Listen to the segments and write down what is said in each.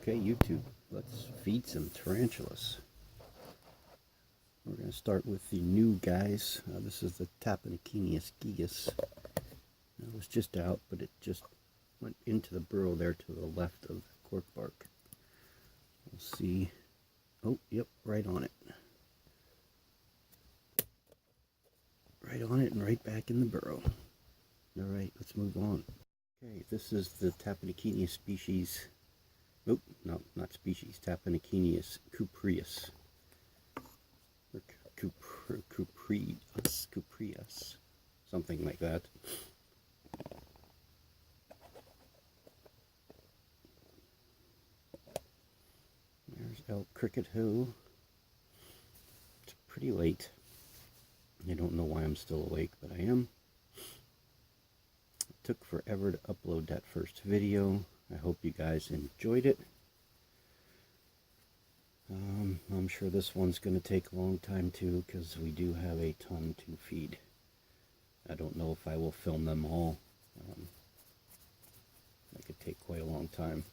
Okay, YouTube, let's feed some tarantulas. We're going to start with the new guys. This is the Taponechinius gigas. It was just out, but it just went into the burrow there to the left of the cork bark. We'll see. Oh, yep, right on it. Right on it and right back in the burrow. All right, let's move on. Okay, this is the Taponechinius species. Nope, no, not species. Taponechinius cupreus. Or cupreus, something like that. There's El Cricket Who. It's pretty late. I don't know why I'm still awake, but I am. It took forever to upload that first video. I hope you guys enjoyed it. I'm sure this one's going to take a long time too, because we do have a ton to feed. I don't know if I will film them all. That could take quite a long time.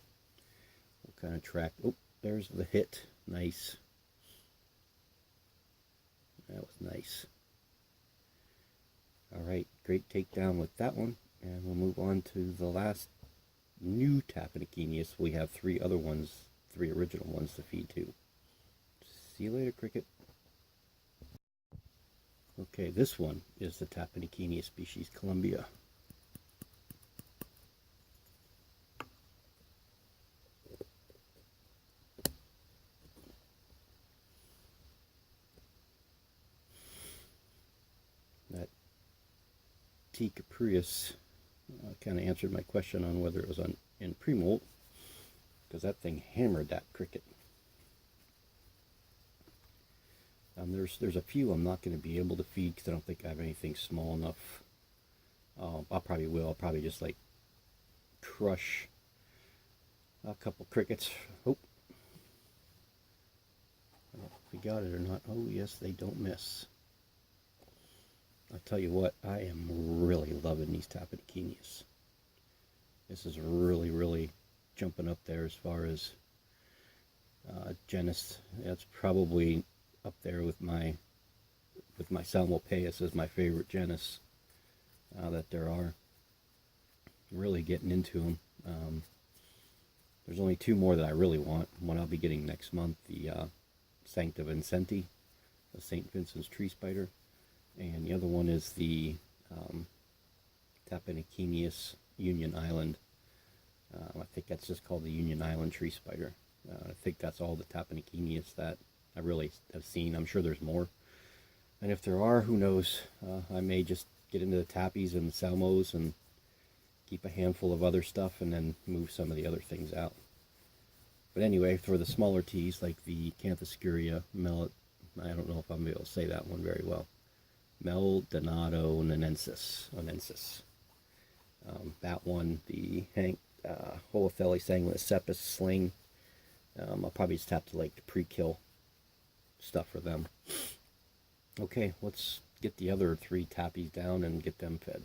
We'll kind of track. Oh, there's the hit. Nice. That was nice. Alright, great takedown with that one. And we'll move on to the last new Taponechinius. We have three other ones, three original ones to feed too. See you later, Cricket. Okay, this one is the Taponechinius species Columbia. That T. capreus kind of answered my question on whether it was in pre-molt, because that thing hammered that cricket. There's a few I'm not going to be able to feed because I don't think I have anything small enough. I probably will. I'll probably just like crush a couple crickets. Oh, I don't know if we got it or not. Oh yes, they don't miss. I'll tell you what, I am really loving these Taponechinius. This is really jumping up there as far as genus. It's probably up there with my Salmopaeus as my favorite genus that there are. Really getting into them. There's only two more that I really want. One I'll be getting next month, the Sancta Vincenti, the St. Vincent's tree spider, and the other one is the Taponechinius Union Island. I think that's just called the Union Island tree spider. I think that's all the Taponechinius that I really have seen. I'm sure there's more. And if there are, who knows? I may just get into the tappies and the salmos and keep a handful of other stuff and then move some of the other things out. But anyway, for the smaller teas like the Canthoscuria I don't know if I'm able to say that one very well. Maldonado Onensis. That one, the Holothele sanguinecepus sling. I'll probably just have to like pre-kill stuff for them. Okay, let's get the other three tappies down and get them fed.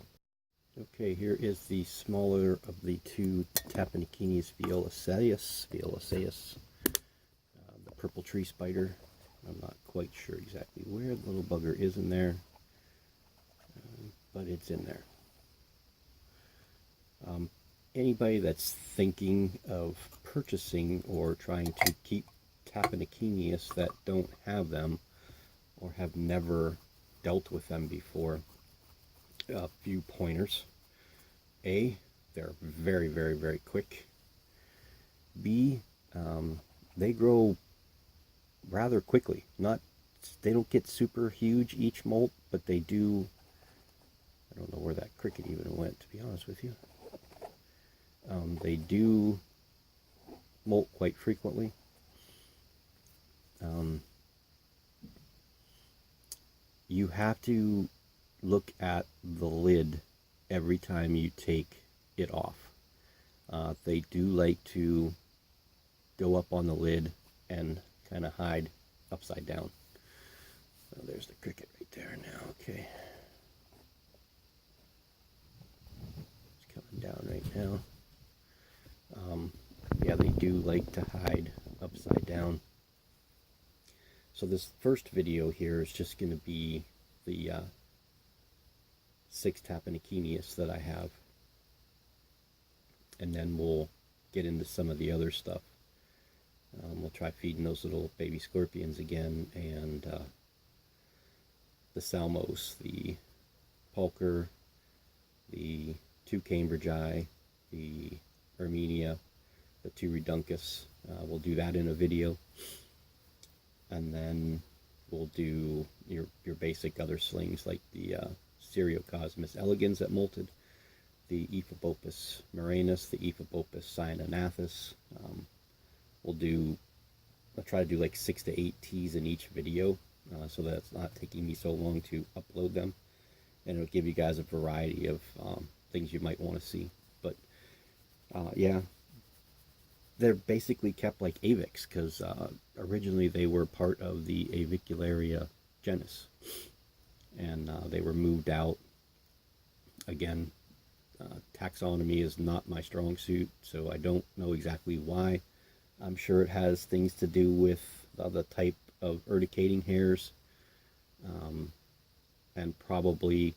Okay, here is the smaller of the two Taponechinius violaceus, the purple tree spider. I'm not quite sure exactly where the little bugger is in there, but it's in there. Anybody that's thinking of purchasing or trying to keep Taponechinius that don't have them or have never dealt with them before, a few pointers. A, they're very quick. B, they grow rather quickly. They don't get super huge each molt, but they do. I don't know where that cricket even went, to be honest with you. They do molt quite frequently. You have to look at the lid every time you take it off. They do like to go up on the lid and kind of hide upside down. Oh, there's the cricket right there now. Okay. It's coming down right now. Yeah, they do like to hide upside down. So this first video here is just going to be the 6 Tapenakinius that I have. And then we'll get into some of the other stuff. We'll try feeding those little baby scorpions again, and the Salmos, the Pulcher, the 2 Cambridgei, the Armenia, the 2 Reduncus. We'll do that in a video. And then we'll do your basic other slings like the Cereocosmus elegans that molted, the Ephebopus murinus, the Ephebopus cyanognathus. I'll try to do like 6 to 8 teas in each video, so that it's not taking me so long to upload them, and it'll give you guys a variety of things you might want to see. But yeah, they're basically kept like Avix, because originally they were part of the Avicularia genus, and they were moved out. Again, taxonomy is not my strong suit, so I don't know exactly why. I'm sure it has things to do with the type of urticating hairs, and probably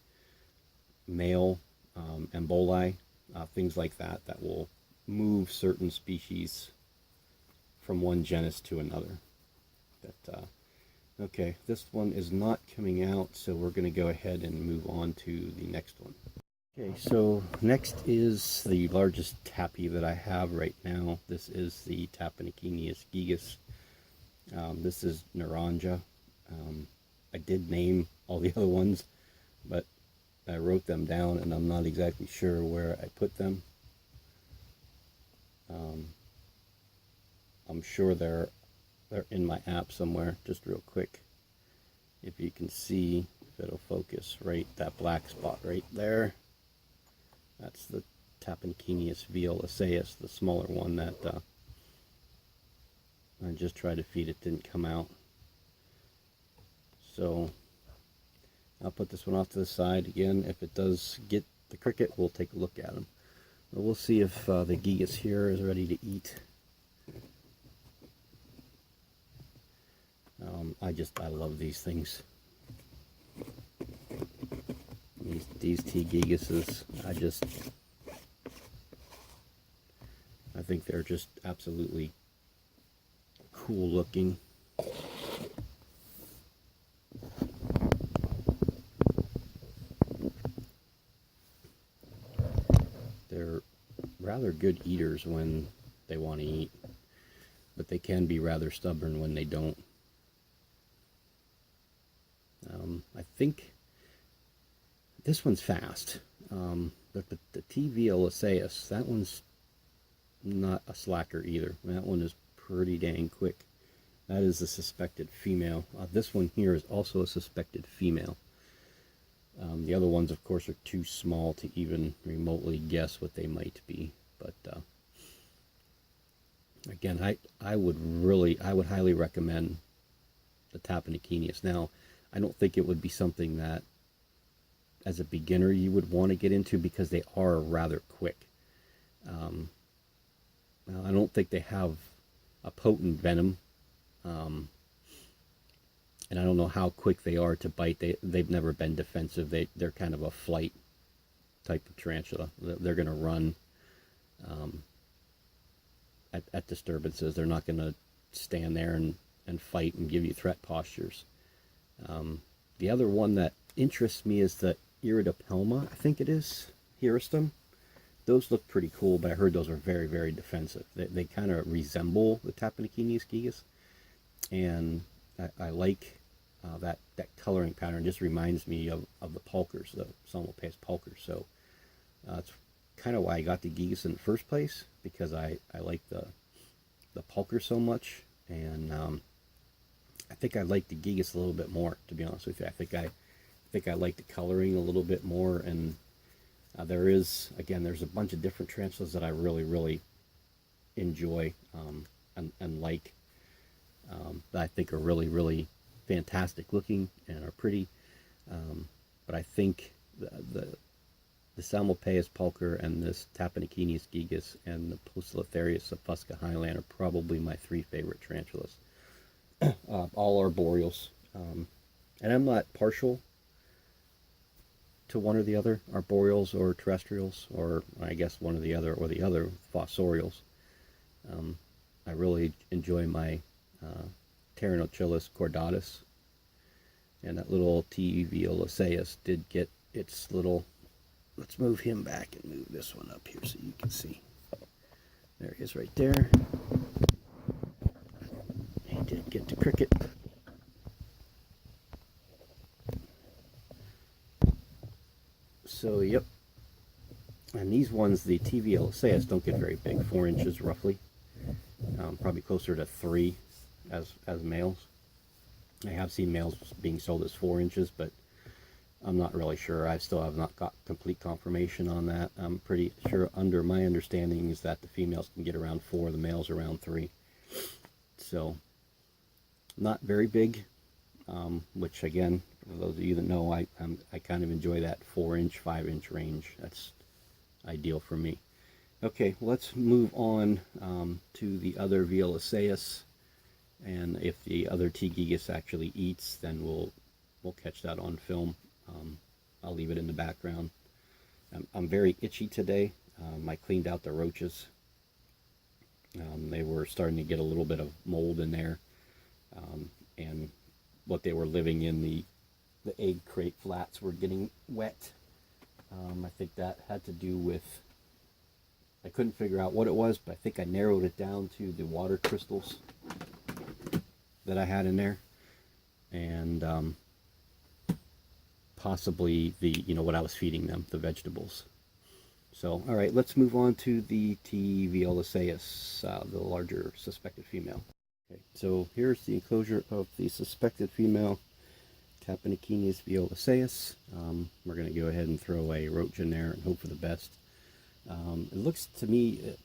male emboli, things like that, that will move certain species from one genus to another. But okay, this one is not coming out, so we're going to go ahead and move on to the next one. Okay, so next is the largest tappy that I have right now. This is the Tapenakinius gigas. This is Naranja. I did name all the other ones, but I wrote them down and I'm not exactly sure where I put them. I'm sure they're in my app somewhere. Just real quick, if you can see, if it'll focus, right, that black spot right there. That's the Tapenakinius violaceus, the smaller one that I just tried to feed. It didn't come out. So I'll put this one off to the side. Again, if it does get the cricket, we'll take a look at them. But we'll see if the gigas here is ready to eat. I love these things. These T. gigases, I think they're just absolutely cool looking. They're rather good eaters when they want to eat, but they can be rather stubborn when they don't. I think this one's fast, but the T. violaceus, that one's not a slacker either. That one is pretty dang quick. That is a suspected female. This one here is also a suspected female. The other ones, of course, are too small to even remotely guess what they might be. But again, I would highly recommend the Tapenakinius. Now, I don't think it would be something that, as a beginner, you would want to get into, because they are rather quick. I don't think they have a potent venom, and I don't know how quick they are to bite. They've never been defensive. They're kind of a flight type of tarantula. They're going to run at disturbances. They're not going to stand there and fight and give you threat postures. The other one that interests me is the Iridopelma, I think it is, Hieristum. Those look pretty cool, but I heard those are very, very defensive. They kind of resemble the Tapenakinius gigas, and I like that coloring pattern. It just reminds me of the Pulchers, the Psalmopoeus pulchers. So that's kind of why I got the gigas in the first place, because I like the Pulcher so much, and I think I like the gigas a little bit more, to be honest with you. I think I like the coloring a little bit more, and there's a bunch of different tarantulas that I really, really enjoy and like, that I think are really, really fantastic looking and are pretty. But I think the Salmopaeus pulcher and this Tapenikinius gigas and the Poecilotherius Fusca Highland are probably my three favorite tarantulas. All arboreals. And I'm not partial to one or the other, arboreals or terrestrials, or I guess one or the other, fossorials. I really enjoy my Pteronochilus caudatus, and that little T. violaceus did get its little, let's move him back and move this one up here so you can see. There he is right there. He did get the cricket. So, yep. And these ones, the T. violaceus, don't get very big, 4 inches roughly. Probably closer to 3 as males. I have seen males being sold as 4 inches, but I'm not really sure. I still have not got complete confirmation on that. I'm pretty sure, under my understanding, is that the females can get around 4, the males around 3. So, not very big, which again, for those of you that know, I kind of enjoy that 4-inch, 5-inch range. That's ideal for me. Okay, let's move on to the other Violaceus, and if the other T. gigas actually eats, then we'll catch that on film. I'll leave it in the background. I'm very itchy today. I cleaned out the roaches. They were starting to get a little bit of mold in there, and what they were living in, the egg crate flats were getting wet. I think that had to do with, I couldn't figure out what it was, but I think I narrowed it down to the water crystals that I had in there, and possibly what I was feeding them, the vegetables. So, all right, let's move on to the T. violaceus, the larger suspected female. Okay, so here's the enclosure of the suspected female Tapenikinius violaceus. We're going to go ahead and throw a roach in there and hope for the best. It looks to me,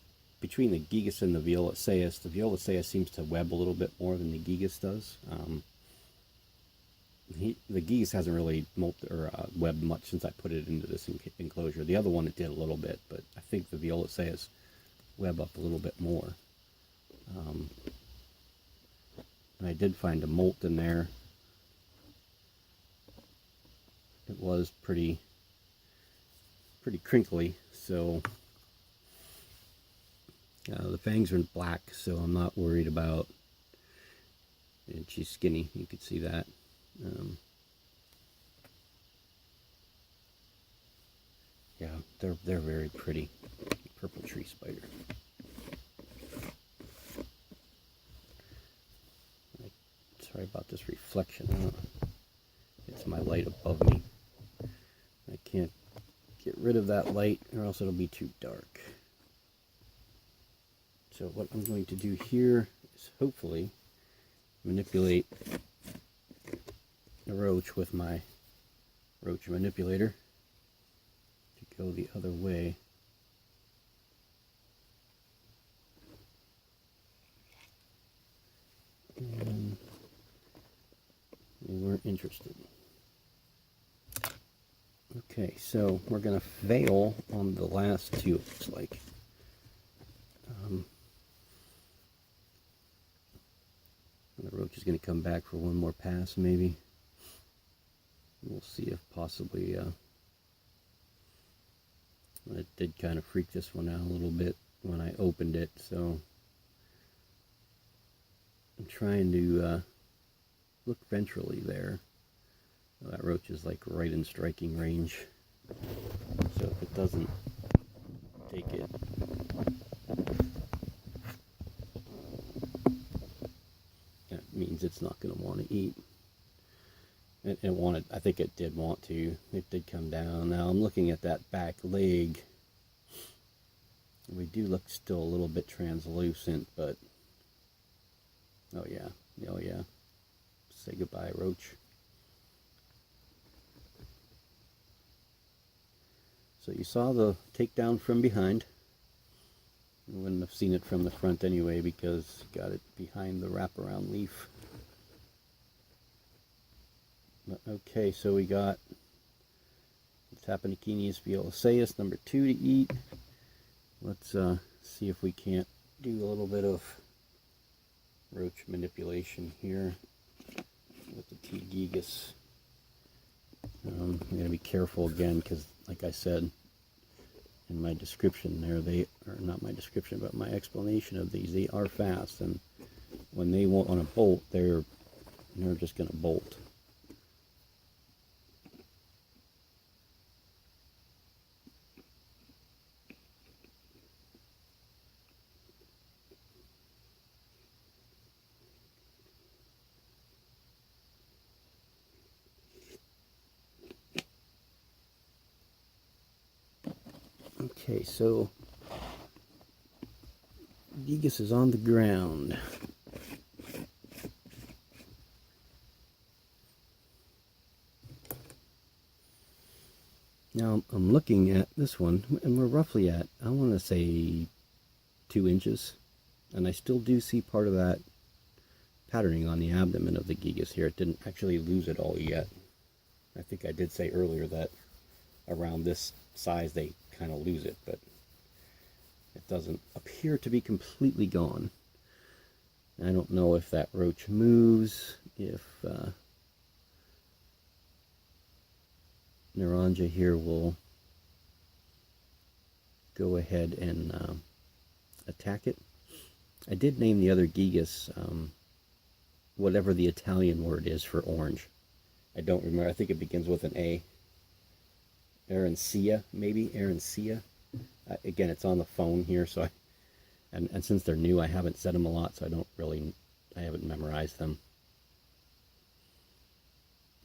between the gigas and the violaceus seems to web a little bit more than the gigas does. The gigas hasn't really webbed much since I put it into this enclosure. The other one it did a little bit, but I think the violaceus web up a little bit more. And I did find a molt in there. It was pretty crinkly, so the fangs are black, so I'm not worried about, and she's skinny, you could see that. Yeah, they're very pretty. Purple tree spider. Sorry about this reflection. It's my light above me. I can't get rid of that light or else it'll be too dark. So what I'm going to do here is hopefully manipulate the roach with my roach manipulator to go the other way. And we weren't interested. Okay, so we're going to fail on the last two, it looks like. The roach is going to come back for one more pass, maybe. We'll see if possibly, it did kind of freak this one out a little bit when I opened it, so I'm trying to look ventrally there. That roach is like right in striking range, so if it doesn't take it, that means it's not going to want to eat. It wanted, I think it did want to. It did come down. Now I'm looking at that back leg. We do look still a little bit translucent, but oh yeah, say goodbye, roach. So you saw the takedown from behind. You wouldn't have seen it from the front anyway because you got it behind the wraparound leaf. But okay, so we got the Tapenikinius violaceus, number 2 to eat. Let's see if we can't do a little bit of roach manipulation here with the T. gigas. I'm going to be careful again because, like I said in my description there, they are not my description, but my explanation of these. They are fast, and when they want on a bolt, they're just going to bolt. Okay, so gigas is on the ground. Now I'm looking at this one, and we're roughly at, I want to say 2 inches, and I still do see part of that patterning on the abdomen of the gigas here. It didn't actually lose it all yet. I think I did say earlier that around this size they kind of lose it, but it doesn't appear to be completely gone. I don't know if that roach moves, if Naranja here will go ahead and attack it. I did name the other gigas whatever the Italian word is for orange. I don't remember. I think it begins with an A. Arancia, maybe Arancia. Again, it's on the phone here, so and since they're new, I haven't said them a lot, so I haven't memorized them.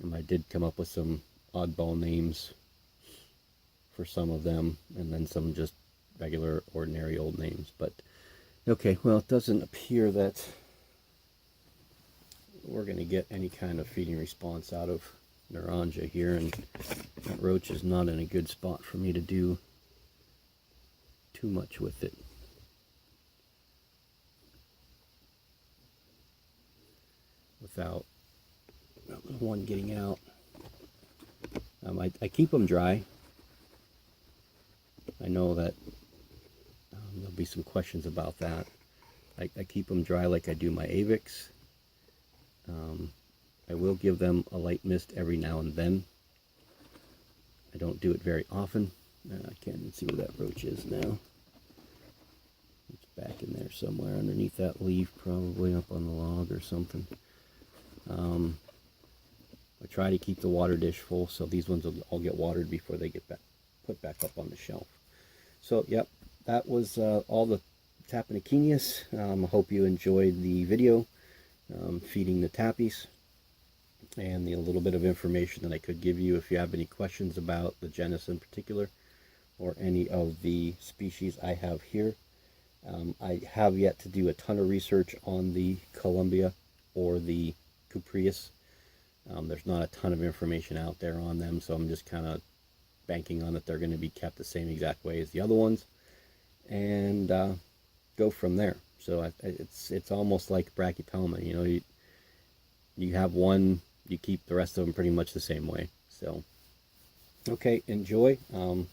And I did come up with some oddball names for some of them, and then some just regular, ordinary old names. But okay, well, it doesn't appear that we're going to get any kind of feeding response out of Naranja here, and that roach is not in a good spot for me to do too much with it. Without one getting out. I keep them dry. I know that there'll be some questions about that. I keep them dry like I do my Avix. I will give them a light mist every now and then. I don't do it very often. I can't even see where that roach is now. It's back in there somewhere underneath that leaf, probably up on the log or something. I try to keep the water dish full, so these ones will all get watered before they get put back up on the shelf. So, yep, that was all the Tapenikinius. I hope you enjoyed the video feeding the tappies, and the little bit of information that I could give you. If you have any questions about the genus in particular, or any of the species I have here. I have yet to do a ton of research on the Columbia or the Cupreus. There's not a ton of information out there on them, so I'm just kind of banking on that they're going to be kept the same exact way as the other ones, and go from there. So it's almost like Brachypelma. You know, you have one, you keep the rest of them pretty much the same way. So, okay, enjoy. I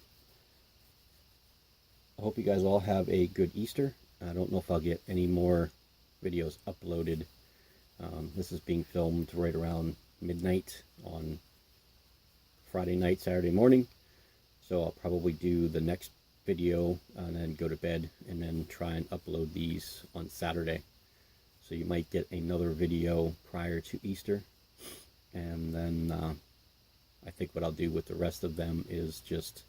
hope you guys all have a good Easter. I don't know if I'll get any more videos uploaded. This is being filmed right around midnight on Friday night, Saturday morning. So I'll probably do the next video and then go to bed and then try and upload these on Saturday. So you might get another video prior to Easter. And then I think what I'll do with the rest of them is just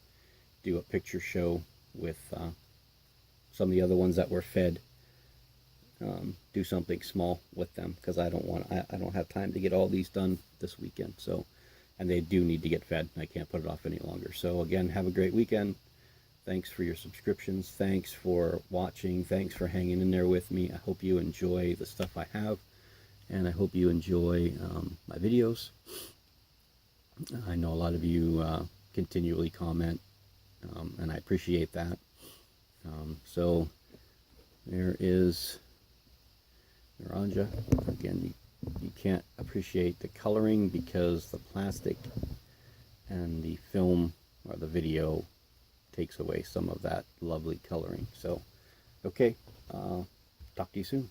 do a picture show with some of the other ones that were fed. Do something small with them, because I don't have time to get all these done this weekend. So, and they do need to get fed. I can't put it off any longer. So again, have a great weekend. Thanks for your subscriptions. Thanks for watching. Thanks for hanging in there with me. I hope you enjoy the stuff I have, and I hope you enjoy my videos. I know a lot of you continually comment, and I appreciate that. So there is Naranja. Again, you can't appreciate the coloring because the plastic and the film or the video takes away some of that lovely coloring. So, okay, talk to you soon.